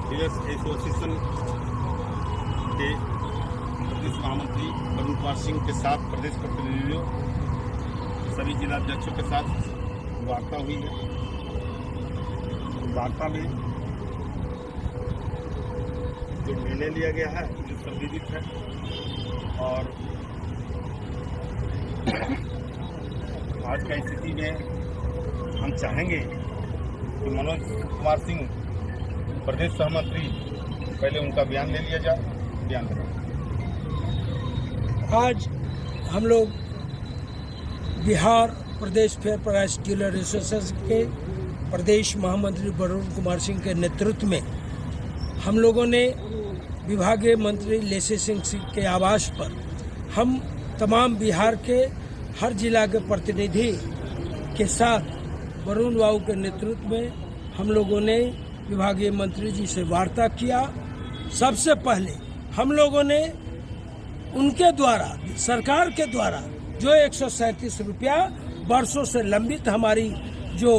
Dealers association के प्रदेश महामंत्री वरुण कुमार सिंह के साथ प्रदेश प्रतिनिधियों सभी जिलाध्यक्षों के साथ वार्ता हुई है। वार्ता में जो निर्णय लिया गया है जो संविदित है और आज की स्थिति में हम चाहेंगे कि मनोज कुमार सिंह प्रदेश सहमंत्री पहले उनका बयान ले लिया जाए। बयान देना। आज हम लोग बिहार प्रदेश फेयर प्राइस डीलर एसोसिएशन के प्रदेश महामंत्री वरुण कुमार सिंह के नेतृत्व में हम लोगों ने विभागीय मंत्री लेसी सिंह के आवास पर हम तमाम बिहार के हर जिला के प्रतिनिधि के साथ वरुण बाबू के नेतृत्व में हम लोगों ने विभागीय मंत्री जी से वार्ता किया। सबसे पहले हम लोगों ने उनके द्वारा सरकार के द्वारा जो 137 रुपया वर्षों से लंबित हमारी जो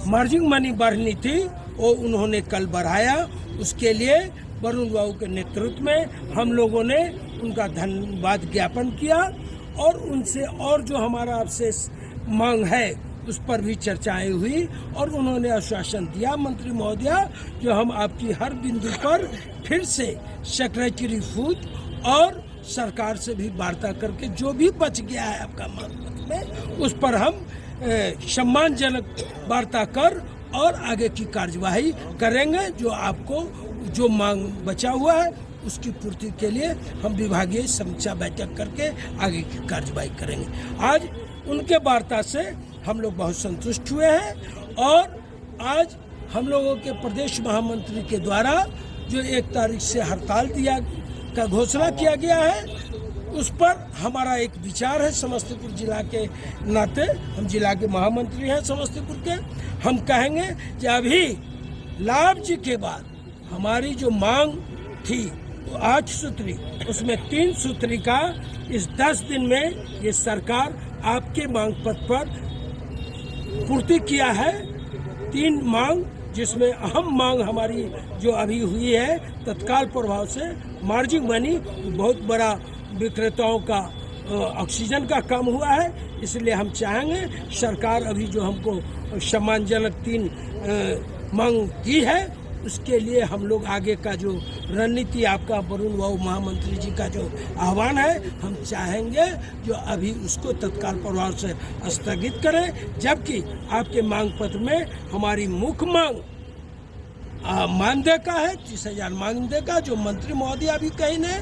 मार्जिन मनी बढ़नी थी वो उन्होंने कल बढ़ाया। उसके लिए वरुण बाबू के नेतृत्व में हम लोगों ने उनका धन्यवाद ज्ञापन किया और उनसे और जो हमारा अवशेष मांग है उस पर भी चर्चाएं हुई और उन्होंने आश्वासन दिया मंत्री महोदया जो हम आपकी हर बिंदु पर फिर से सेक्रेटरी फूड और सरकार से भी वार्ता करके जो भी बच गया है आपका मांग पत्र में उस पर हम सम्मानजनक वार्ता कर और आगे की कार्यवाही करेंगे। जो आपको जो मांग बचा हुआ है उसकी पूर्ति के लिए हम विभागीय समीक्षा बैठक करके आगे की कार्यवाही करेंगे। आज उनके वार्ता से हम लोग बहुत संतुष्ट हुए हैं और आज हम लोगों के प्रदेश महामंत्री के द्वारा जो 1 तारीख से हड़ताल का घोषणा किया गया है उस पर हमारा एक विचार है। समस्तीपुर जिला के नाते हम जिला के महामंत्री हैं समस्तीपुर के, हम कहेंगे कि अभी लाभ जी के बाद हमारी जो मांग थी 8 सूत्री उसमें 3 सूत्री का इस 10 दिन में ये सरकार आपके मांग पत्र पर पूर्ति किया है। 3 मांग जिसमें अहम मांग हमारी जो अभी हुई है तत्काल प्रभाव से मार्जिन मनी बहुत बड़ा विक्रेताओं का ऑक्सीजन का कम हुआ है। इसलिए हम चाहेंगे सरकार अभी जो हमको सम्मानजनक 3 मांग दी है उसके लिए हम लोग आगे का जो रणनीति आपका वरुण बाबू महामंत्री जी का जो आह्वान है हम चाहेंगे जो अभी उसको तत्काल प्रभाव से स्थगित करें। जबकि आपके मांग पत्र में हमारी मुख्य मांग मानदेय का है 30,000 मानदेय का जो मंत्री महोदय अभी कहीं ने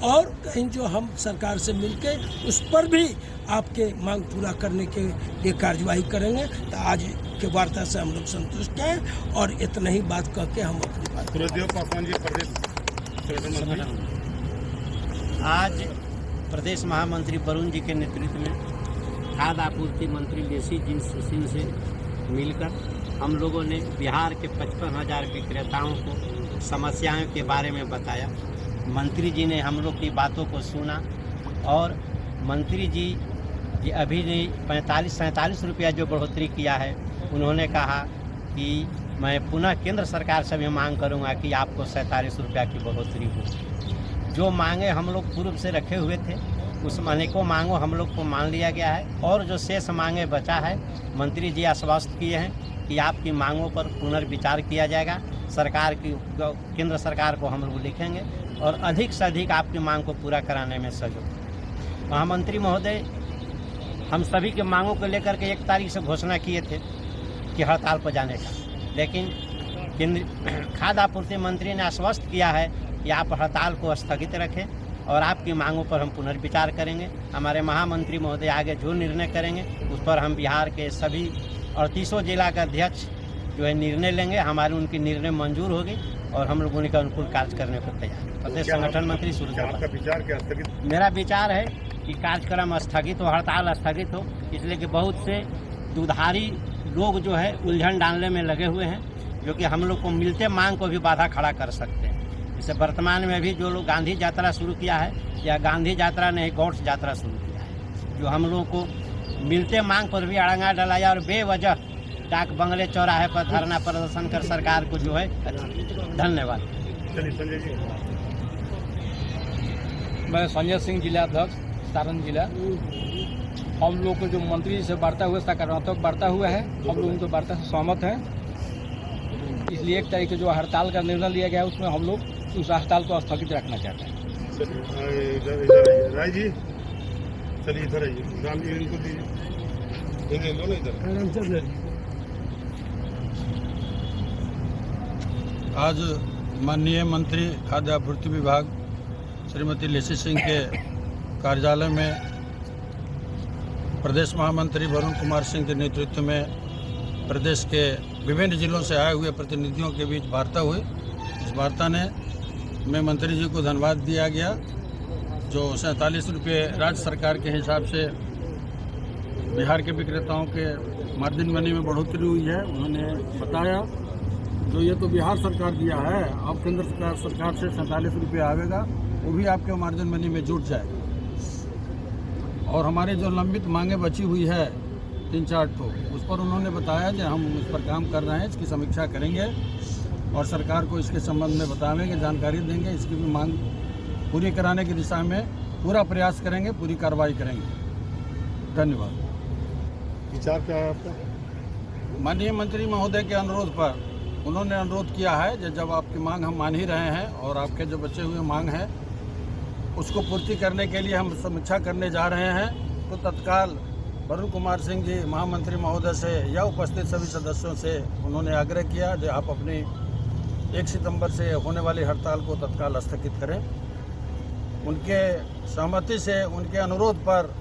और कहीं जो हम सरकार से मिलके उस पर भी आपके मांग पूरा करने के लिए कार्यवाही करेंगे। तो आज के वार्ता से हम लोग संतुष्ट हैं और इतना ही बात कह के हम अपनी बात आज प्रदेश महामंत्री वरुण जी के नेतृत्व में खाद्य आपूर्ति मंत्री लेसी सिंह से मिलकर हम लोगों ने बिहार के 55,000 विक्रेताओं को समस्याओं के बारे में बताया। मंत्री जी ने हम लोग की बातों को सुना और मंत्री जी अभी 45-47 रुपया जो बढ़ोतरी किया है उन्होंने कहा कि मैं पुनः केंद्र सरकार से भी मांग करूंगा कि आपको 47 रुपया की बढ़ोतरी हो। जो मांगे हम लोग पूर्व से रखे हुए थे उस अनेकों मांगों हम लोग को मान लिया गया है और जो शेष मांगे बचा है मंत्री जी आश्वस्त किए हैं कि आपकी मांगों पर पुनर्विचार किया जाएगा। सरकार की केंद्र सरकार को हम लोग लिखेंगे और अधिक से अधिक आपकी मांग को पूरा कराने में सहयोग। महामंत्री महोदय हम सभी के मांगों को लेकर के 1 तारीख से घोषणा किए थे कि हड़ताल पर जाने का, लेकिन खाद्य आपूर्ति मंत्री ने आश्वस्त किया है कि आप हड़ताल को स्थगित रखें और आपकी मांगों पर हम पुनर्विचार करेंगे। हमारे महामंत्री महोदय आगे जो निर्णय करेंगे उस पर हम बिहार के सभी 38 जिला का अध्यक्ष जो है निर्णय लेंगे। हमारी उनकी निर्णय मंजूर होगी और हम लोग उनके अनुकूल कार्य करने को तैयार हैं। प्रदेश संगठन मंत्री मेरा विचार है कि कार्यक्रम स्थगित हो, हड़ताल स्थगित हो, इसलिए कि बहुत से दुधारी लोग जो है उलझन डालने में लगे हुए हैं जो कि हम लोग को मिलते मांग को भी बाधा खड़ा कर सकते हैं। जैसे वर्तमान में भी जो लोग गांधी यात्रा शुरू किया है या गांधी यात्रा ने गौड्स यात्रा शुरू किया है जो हम लोग को मिलते मांग पर भी अड़ंगा डलाया और बेवजह डाक बंगले चौराहे पर धरना प्रदर्शन कर सरकार को जो है धन्यवाद। चलिए संजय जी। मैं संजय सिंह जिलाध्यक्ष सारण जिला। हम लोग को जो मंत्री जी से वार्ता हुआ सकारात्मक वार्ता हुआ है, हम लोग उनकी वार्ता से सहमत हैं। इसलिए 1 तारीख को जो हड़ताल का निर्णय लिया गया उसमें हम लोग उस हड़ताल को स्थगित रखना चाहते हैं। इधर राय जी, चलिए इधर आइए। राम जी इनको दीजिए, इन्हें लो ना इधर। आज माननीय मंत्री खाद्य आपूर्ति विभाग श्रीमती लेसी सिंह के कार्यालय में प्रदेश महामंत्री वरुण कुमार सिंह के नेतृत्व में प्रदेश के विभिन्न जिलों से आए हुए प्रतिनिधियों के बीच वार्ता हुई। इस वार्ता में मंत्री जी को धन्यवाद दिया गया। जो 47 रुपये राज्य सरकार के हिसाब से बिहार के विक्रेताओं के मार्जिन मनी में बढ़ोतरी हुई है, उन्होंने बताया जो ये तो बिहार सरकार दिया है, अब केंद्र सरकार से 47 रुपये आवेगा, वो भी आपके मार्जिन मनी में जुट जाएगा। और हमारी जो लंबित मांगे बची हुई है 3-4 ठो, उस पर उन्होंने बताया कि हम उस पर काम कर रहे हैं, इसकी समीक्षा करेंगे और सरकार को इसके संबंध में बताएंगे, जानकारी देंगे, इसकी भी मांग पूरी कराने की दिशा में पूरा प्रयास करेंगे, पूरी कार्रवाई करेंगे। धन्यवाद। विचार क्या है आपका? माननीय मंत्री महोदय के अनुरोध पर उन्होंने अनुरोध किया है कि जब आपकी मांग हम मान ही रहे हैं और आपके जो बचे हुए मांग हैं उसको पूर्ति करने के लिए हम समीक्षा करने जा रहे हैं, तो तत्काल वरुण कुमार सिंह जी महामंत्री महोदय से या उपस्थित सभी सदस्यों से उन्होंने आग्रह किया कि आप अपनी 1 सितंबर से होने वाली हड़ताल को तत्काल स्थगित करें। उनके सहमति से, उनके अनुरोध पर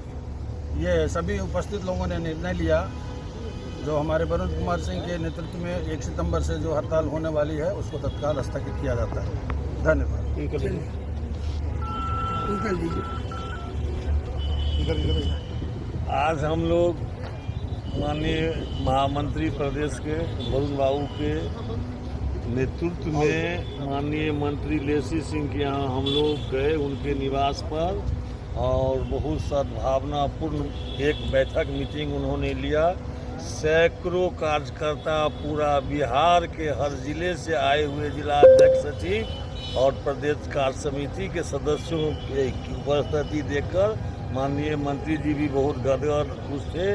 ये सभी उपस्थित लोगों ने निर्णय लिया। जो हमारे वरुण कुमार सिंह के नेतृत्व में 1 सितंबर से जो हड़ताल होने वाली है उसको तत्काल स्थगित किया जाता है। धन्यवाद। आज हम लोग माननीय महामंत्री प्रदेश के वरुण बाबू के नेतृत्व में माननीय मंत्री लेसी सिंह के यहाँ हम लोग गए उनके निवास पर, और बहुत सद्भावनापूर्ण एक बैठक मीटिंग उन्होंने लिया। सैकड़ों कार्यकर्ता पूरा बिहार के हर जिले से आए हुए जिलाध्यक्ष सचिव और प्रदेश कार्य समिति के सदस्यों की उपस्थिति देखकर माननीय मंत्री जी भी बहुत गदगद खुश थे।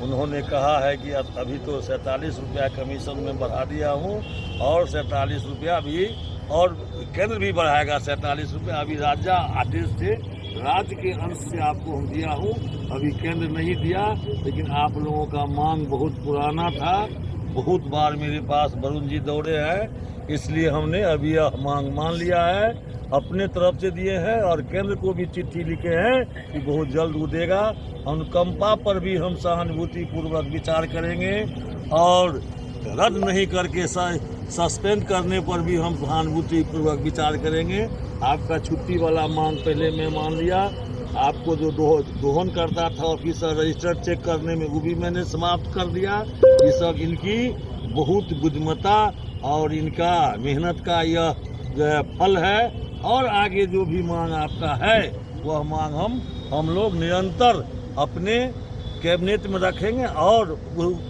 उन्होंने कहा है कि अभी तो 47 रुपया कमीशन में बढ़ा दिया हूँ और 47 रुपया भी, और केंद्र भी बढ़ाएगा 47 रुपया। अभी राज्य आदेश से राज्य के अंश से आपको हम दिया हूँ, अभी केंद्र नहीं दिया, लेकिन आप लोगों का मांग बहुत पुराना था। बहुत बार मेरे पास वरुण जी दौड़े हैं, इसलिए हमने अभी यह मांग मान लिया है, अपने तरफ से दिए हैं और केंद्र को भी चिट्ठी लिखे हैं कि बहुत जल्द वो देगा। अनुकंपा पर भी हम सहानुभूति पूर्वक विचार करेंगे और रद्द नहीं करके सस्पेंड करने पर भी हम सहानुभूति पूर्वक विचार करेंगे। आपका छुट्टी वाला मांग पहले मैं मान लिया, आपको जो दोहन करता था ऑफिसर रजिस्टर चेक करने में वो भी मैंने समाप्त कर दिया। ये सब इनकी बहुत बुद्धिमत्ता और इनका मेहनत का यह जो है फल है। और आगे जो भी मांग आपका है वह मांग हम लोग निरंतर अपने कैबिनेट में रखेंगे और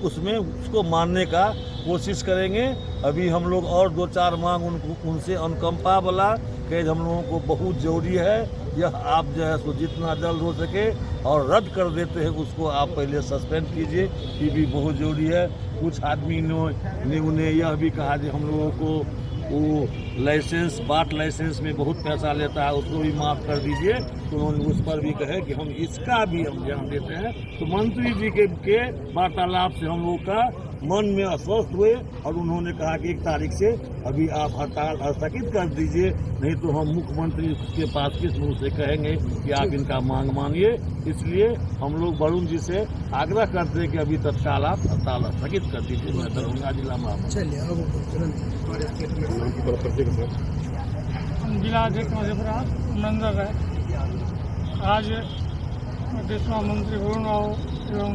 उसमें उसको मानने का कोशिश करेंगे। अभी हम लोग और 2-4 मांग उनसे अनुकंपा वाला कैद हम लोगों को बहुत ज़रूरी है। यह आप जो है सो जितना जल्द हो सके और रद्द कर देते हैं उसको आप पहले सस्पेंड कीजिए, ये भी बहुत ज़रूरी है। कुछ आदमी ने उन्हें यह भी कहा कि हम लोगों को वो लाइसेंस बाट लाइसेंस में बहुत पैसा लेता है, उसको भी माफ़ कर दीजिए। तो उन्होंने उस पर भी कहे कि हम इसका भी हम ध्यान देते हैं। तो मंत्री जी के वार्तालाप से हम लोग का मन में अस्वस्थ हुए और उन्होंने कहा कि 1 तारीख से अभी आप हड़ताल स्थगित कर दीजिए, नहीं तो हम मुख्यमंत्री के पास किस मुँह से कहेंगे कि आप इनका मांग मानिए। इसलिए हम लोग वरुण जी से आग्रह करते हैं कि अभी तत्काल आप हड़ताल स्थगित कर दीजिए। मैं दरभंगा जिला में जिला अध्यक्ष मधेपुरा नंदर है। आज प्रदेश महामंत्री वरुण बाबू एवं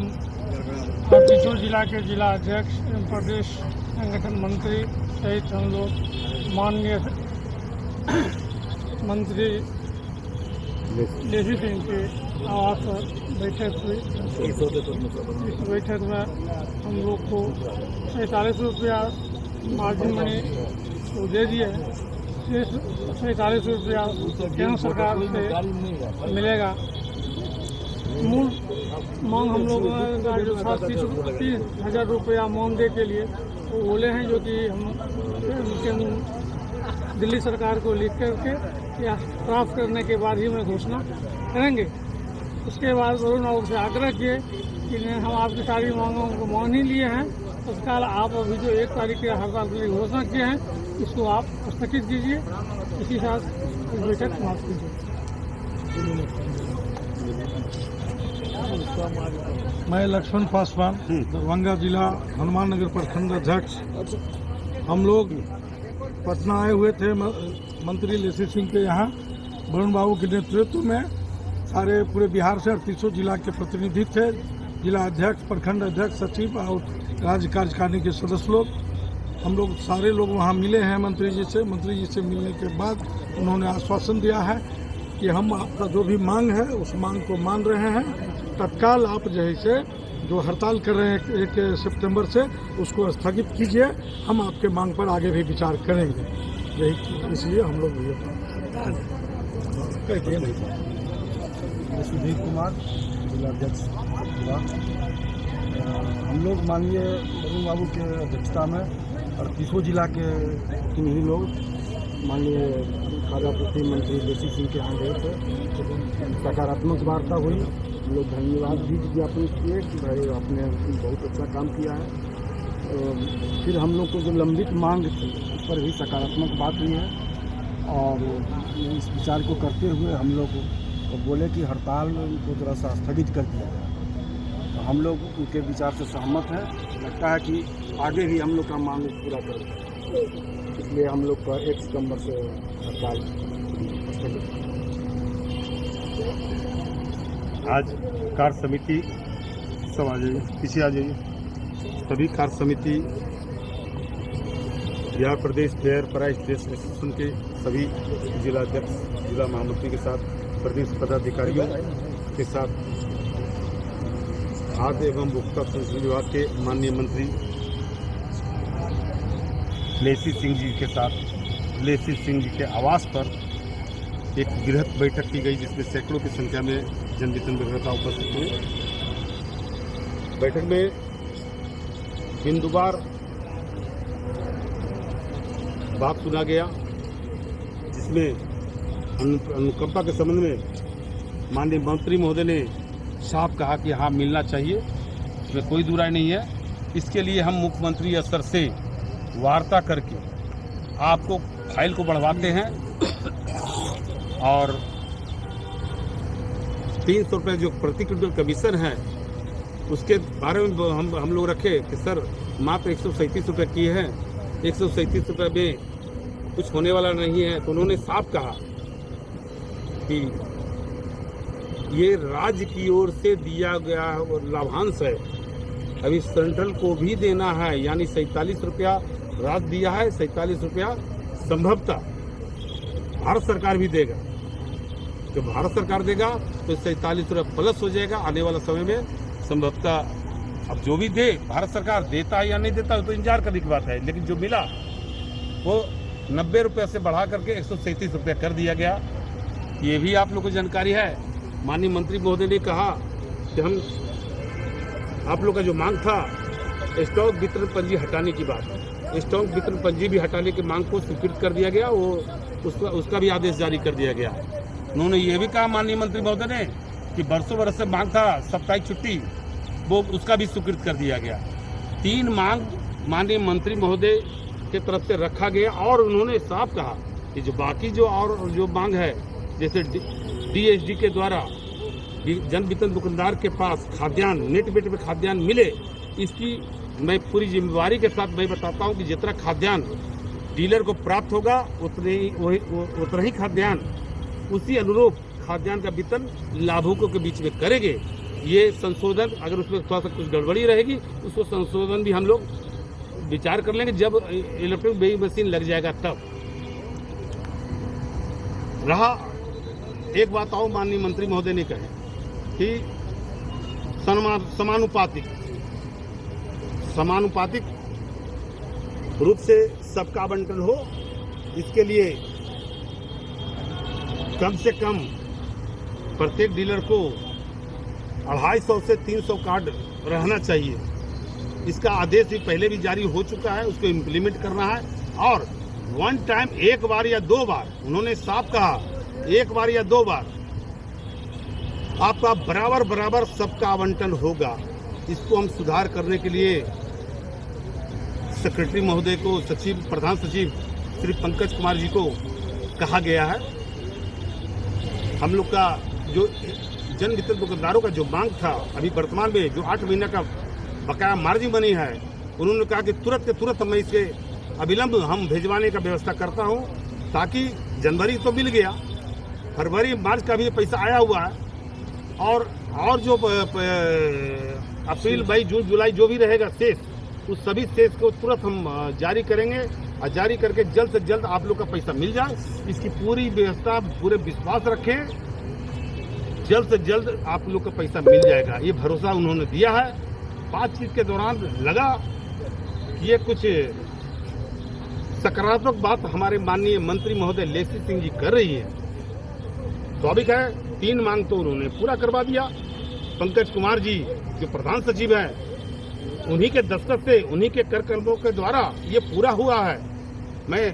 चित्तौड़ जिला के जिला अध्यक्ष एवं प्रदेश संगठन मंत्री सहित हम लोग माननीय मंत्री लेसी सिंह के आवास पर बैठक हुई। इस बैठक में हम लोग को 47 रुपया मार्जिन मनी तो दे दिए, 47 रुपया केंद्र सरकार से मिलेगा। मूल मांग हम लोग 30,000 रुपया मानदेय के लिए वो बोले हैं, जो कि हम दिल्ली सरकार को लिख करके या प्राप्त करने के बाद ही में घोषणा करेंगे। उसके बाद वरुण राव से आग्रह किए कि हम आपकी सारी मांगों को मान ही लिए हैं, तत्काल आप अभी जो 1 तारीख के हड़ताल के लिए घोषणा किए हैं इसको आप स्थगित कीजिए। इसी साथ बैठक समाप्त कीजिए। मैं लक्ष्मण पासवान, दरभंगा जिला हनुमान नगर प्रखंड अध्यक्ष। हम लोग पटना आए हुए थे मंत्री लेसी सिंह के यहाँ। वरुण बाबू के नेतृत्व में सारे पूरे बिहार से 38 जिला के प्रतिनिधि थे, जिला अध्यक्ष, प्रखंड अध्यक्ष, सचिव और राज्य कार्यकारिणी के सदस्य लोग। हम लोग सारे लोग वहाँ मिले हैं मंत्री जी से। मंत्री जी से मिलने के बाद उन्होंने आश्वासन दिया है कि हम आपका जो भी मांग है उस मांग को मान रहे हैं। तत्काल आप जैसे जो हड़ताल कर रहे हैं 1 सितंबर से उसको स्थगित कीजिए, हम आपके मांग पर आगे भी विचार करेंगे। यही इसलिए हम लोग सुधीर कुमार, जिला अध्यक्ष। हम लोग माननीय वरुण बाबू के अध्यक्षता में 38 जिला के प्रतिनिधि लोग माननीय खाद्य आपूर्ति मंत्री लेसी सिंह के यहाँ गए थे। सकारात्मक वार्ता हुई। हम लोग धन्यवाद भी ज्ञापन किए कि भाई आपने बहुत अच्छा काम किया है। फिर हम लोग को जो लंबित मांग थी उस पर भी सकारात्मक बात हुई है और इस विचार को करते हुए हम लोग को बोले कि हड़ताल को थोड़ा सा स्थगित कर दिया जाए। तो हम लोग उनके विचार से सहमत हैं। लगता है कि आगे भी हम लोग का मांग पूरा करें, इसलिए हम लोग का 1 सितंबर से हड़ताल स्थगित। आज कार्य समिति सब आ जाइए, पीछे आ जाइए। सभी कार्य समिति बिहार प्रदेश फेयर प्राइस एसोसिएशन के सभी जिला अध्यक्ष, जिला महामंत्री के साथ, प्रदेश पदाधिकारियों के साथ, खाद्य एवं उपभोक्ता संरक्षण विभाग के माननीय मंत्री लेसी सिंह जी के साथ लेसी सिंह जी के आवास पर एक बृहत बैठक की गई, जिसमें सैकड़ों की संख्या में जनवितरण विक्रेता उपस्थित हुए। बैठक में बिंदुवार बात सुना गया, जिसमें अनुकंपा के संबंध में माननीय मंत्री महोदय ने साफ कहा कि हाँ मिलना चाहिए, इसमें कोई दुराई नहीं है। इसके लिए हम मुख्यमंत्री स्तर से वार्ता करके आपको फाइल को बढ़वाते हैं और 300 रुपये जो प्रति क्विंटल कमीशन है उसके बारे में हम लोग रखे कि सर मात्र 137 रुपये की है, 137 रुपये में कुछ होने वाला नहीं है। तो उन्होंने साफ कहा कि ये राज्य की ओर से दिया गया लाभांश है, अभी सेंट्रल को भी देना है, यानी 47 रुपया राज्य दिया है, 47 रुपया संभवतः भारत सरकार भी देगा। जब भारत सरकार देगा तो 47 रुपया प्लस हो जाएगा आने वाला समय में संभवतः। अब जो भी दे भारत सरकार देता है या नहीं देता तो इंतजार करने की बात है, लेकिन जो मिला वो 90 रुपये से बढ़ा करके 137 रुपये कर दिया गया। ये भी आप लोग को जानकारी है। माननीय मंत्री महोदय ने कहा कि हम आप लोग का जो मांग था स्टॉक वितरण पंजी हटाने की बात, स्टॉक वितरण पंजी भी हटाने की मांग को स्वीकृत कर दिया गया, वो उसका भी आदेश जारी कर दिया गया। उन्होंने ये भी कहा माननीय मंत्री महोदय ने कि बरसों बरस से मांग था साप्ताहिक छुट्टी, वो उसका भी स्वीकृत कर दिया गया। 3 मांग माननीय मंत्री महोदय के तरफ से रखा गया और उन्होंने साफ कहा कि जो बाकी जो मांग है, जैसे DSD के द्वारा जन वितरण दुकानदार के पास खाद्यान्न नेट वेट में खाद्यान्न मिले, इसकी मैं पूरी जिम्मेवारी के साथ मैं बताता हूं कि जितना खाद्यान्न डीलर को प्राप्त होगा उतना ही खाद्यान्न उसी अनुरूप खाद्यान्न का वितरण लाभुकों के बीच में करेंगे। ये संशोधन अगर उसमें थोड़ा सा कुछ गड़बड़ी रहेगी उसको संशोधन भी हम लोग विचार कर लेंगे जब इलेक्ट्रॉनिक वेइंग मशीन लग जाएगा तब। रहा एक बात और माननीय मंत्री महोदय ने कही कि समानुपातिक रूप से सबका आवंटन हो। इसके लिए कम से कम प्रत्येक डीलर को 250 से 300 कार्ड रहना चाहिए। इसका आदेश भी पहले भी जारी हो चुका है, उसको इम्प्लीमेंट करना है। और वन टाइम, एक बार या दो बार, उन्होंने साफ कहा, एक बार या दो बार आपका बराबर सबका आवंटन होगा। इसको हम सुधार करने के लिए सेक्रेटरी महोदय को, सचिव, प्रधान सचिव श्री पंकज कुमार जी को कहा गया है। हम लोग का जो जन वितरण दुकानदारों का जो मांग था, अभी वर्तमान में जो 8 महीने का बकाया मार्जिन बनी है, उन्होंने कहा कि तुरंत के तुरंत मैं इसे अविलंब हम भेजवाने का व्यवस्था करता हूं, ताकि जनवरी तो मिल गया, फरवरी मार्च का भी पैसा आया हुआ है, और जो अप्रैल मई जून जुलाई जो भी रहेगा शेष, उस सभी शेष को तुरंत हम जारी करेंगे, और जारी करके जल्द से जल्द आप लोग का पैसा मिल जाए। इसकी पूरी व्यवस्था, पूरे विश्वास रखें, जल्द से जल्द आप लोग का पैसा मिल जाएगा, ये भरोसा उन्होंने दिया है। बातचीत के दौरान लगा कि ये कुछ सकारात्मक बात हमारे माननीय मंत्री महोदय लेसी सिंह जी कर रही है। स्वाभाविक है, 3 मांग तो उन्होंने पूरा करवा दिया। पंकज कुमार जी जो प्रधान सचिव हैं, उन्हीं के दस्तखत से, उन्हीं के कर कदमों के द्वारा ये पूरा हुआ है। मैं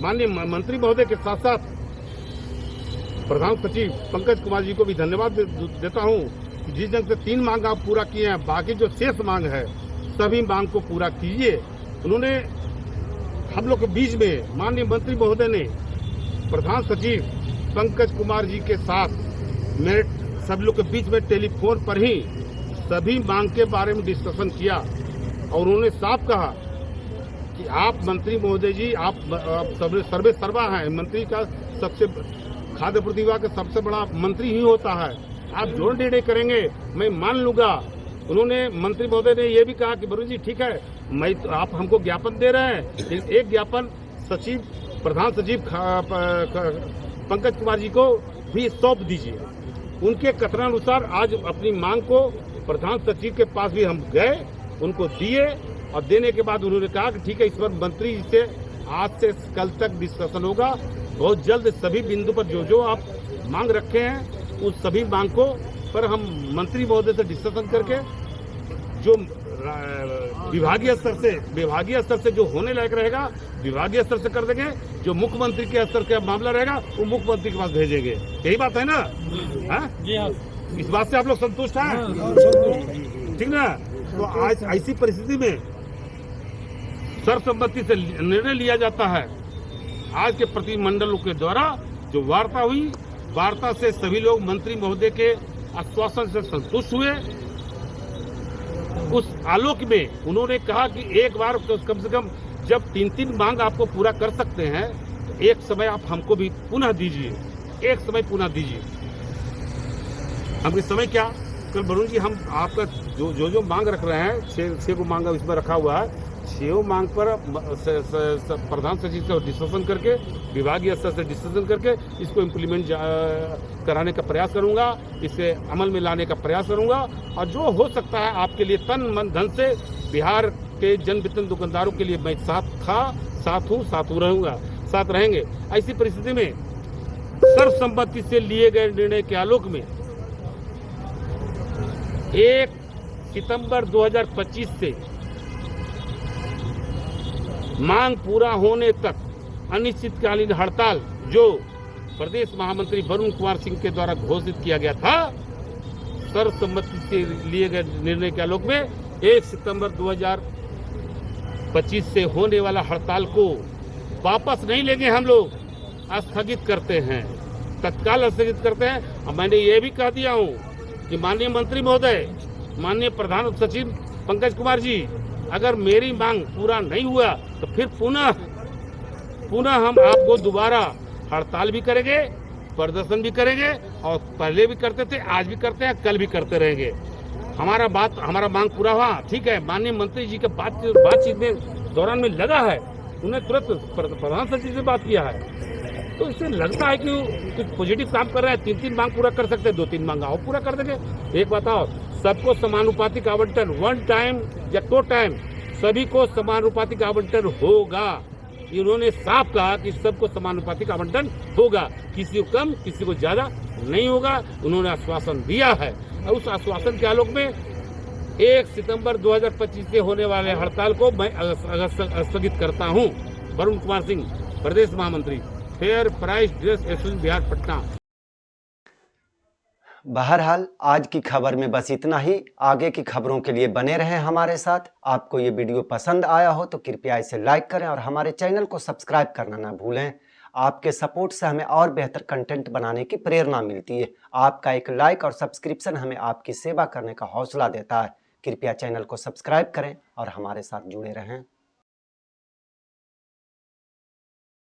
माननीय मंत्री महोदय के साथ साथ प्रधान सचिव पंकज कुमार जी को भी धन्यवाद देता हूं कि जिस ढंग से 3 मांग आप पूरा किए हैं, बाकी जो शेष मांग है सभी मांग को पूरा कीजिए। उन्होंने हम लोग के बीच में माननीय मंत्री महोदय ने प्रधान सचिव पंकज कुमार जी के साथ मेरे सब लोग के बीच में टेलीफोन पर ही सभी मांग के बारे में डिस्कशन किया, और उन्होंने साफ कहा कि आप मंत्री महोदय जी, आप सर्वे सर्वा हैं। मंत्री का सबसे, खाद्य प्रतिभा का सबसे बड़ा मंत्री ही होता है। आप जो निर्णय करेंगे मैं मान लूंगा। उन्होंने, मंत्री महोदय ने यह भी कहा कि वरुण जी ठीक है, मैं तो आप हमको ज्ञापन दे रहे हैं, एक ज्ञापन सचिव, प्रधान सचिव पंकज कुमार जी को भी सौंप दीजिए। उनके कथनानुसार आज अपनी मांग को प्रधान सचिव के पास भी हम गए, उनको दिए, और देने के बाद उन्होंने कहा कि ठीक है, इस पर मंत्री से आज से कल तक डिस्कशन होगा। बहुत जल्द सभी बिंदु पर जो आप मांग रखे हैं उस सभी मांग को पर हम मंत्री महोदय से डिस्कशन करके जो विभागीय स्तर से जो होने लायक रहेगा विभागीय स्तर से कर देंगे। जो मुख्यमंत्री के स्तर का मामला रहेगा वो मुख्यमंत्री के पास भेजेंगे। यही बात है ना? जी हाँ। इस बात से आप लोग संतुष्ट हैं? ठीक ना? तो आज ऐसी परिस्थिति में सर्वसम्मति से निर्णय लिया जाता है। आज के प्रतिनिधिमंडलों के द्वारा जो वार्ता हुई, वार्ता से सभी लोग मंत्री महोदय के आश्वासन से संतुष्ट हुए। उस आलोक में उन्होंने कहा कि एक बार कम से कम जब 3 मांग आपको पूरा कर सकते हैं तो एक समय आप हमको भी पुनः दीजिए, एक समय पुनः दीजिए। हमके समय क्या? कल वरुण जी, हम आपका जो मांग रख रहे हैं, 6 को मांग इसमें रखा हुआ है, 6 मांग पर प्रधान सचिव से डिस्कशन करके, विभागीय स्तर से डिस्कशन करके इसको इम्प्लीमेंट कराने का प्रयास करूंगा, इसे अमल में लाने का प्रयास करूंगा। और जो हो सकता है आपके लिए तन मन धन से, बिहार के जन वितरण दुकानदारों के लिए मैं साथ रहूंगा, साथ रहेंगे। ऐसी परिस्थिति में सर्वसम्मति से लिए गए निर्णय के आलोक में 1 सितंबर 2025 से मांग पूरा होने तक अनिश्चितकालीन हड़ताल जो प्रदेश महामंत्री वरुण कुमार सिंह के द्वारा घोषित किया गया था, सर्वसम्मति से लिए गए निर्णय के आलोक में 1 सितंबर 2025 से होने वाला हड़ताल को वापस नहीं लेंगे। हम लोग स्थगित करते हैं, तत्काल स्थगित करते हैं। और मैंने ये भी कह दिया हूँ कि माननीय मंत्री महोदय, माननीय प्रधान सचिव पंकज कुमार जी, अगर मेरी मांग पूरा नहीं हुआ तो फिर पुनः हम आपको दोबारा हड़ताल भी करेंगे, प्रदर्शन भी करेंगे, और पहले भी करते थे, आज भी करते हैं, कल भी करते रहेंगे। हमारा मांग पूरा हुआ, ठीक है। माननीय मंत्री जी के बातचीत में दौरान में लगा है, उन्हें तुरंत प्रधान सचिव से बात किया है, तो इससे लगता है कि कुछ पॉजिटिव काम कर रहा है। 3-3 मांग पूरा कर सकते हैं, 2-3 मांग और पूरा कर देंगे। एक बताओ, सबको समानुपातिक आवंटन 1 टाइम या 2 टाइम सभी को समानुपातिक आवंटन होगा। इन्होंने साफ कहा कि सबको समानुपातिक आवंटन होगा, किसी को कम किसी को ज्यादा नहीं होगा। उन्होंने आश्वासन दिया है और उस आश्वासन के आलोक में 1 सितंबर 2025 से होने वाले हड़ताल को मैं स्थगित करता हूं। वरुण कुमार सिंह, प्रदेश महामंत्री, fair price dress association Bihar, Patna. बहरहाल आज की खबर में बस इतना ही। आगे की खबरों के लिए बने रहें हमारे साथ। आपको ये वीडियो पसंद आया हो तो कृपया इसे लाइक करें और हमारे चैनल को सब्सक्राइब करना ना भूलें। आपके सपोर्ट से हमें और बेहतर कंटेंट बनाने की प्रेरणा मिलती है। आपका एक लाइक और सब्सक्रिप्शन हमें आपकी सेवा करने का हौसला देता है। कृपया चैनल को सब्सक्राइब करें और हमारे साथ जुड़े रहें।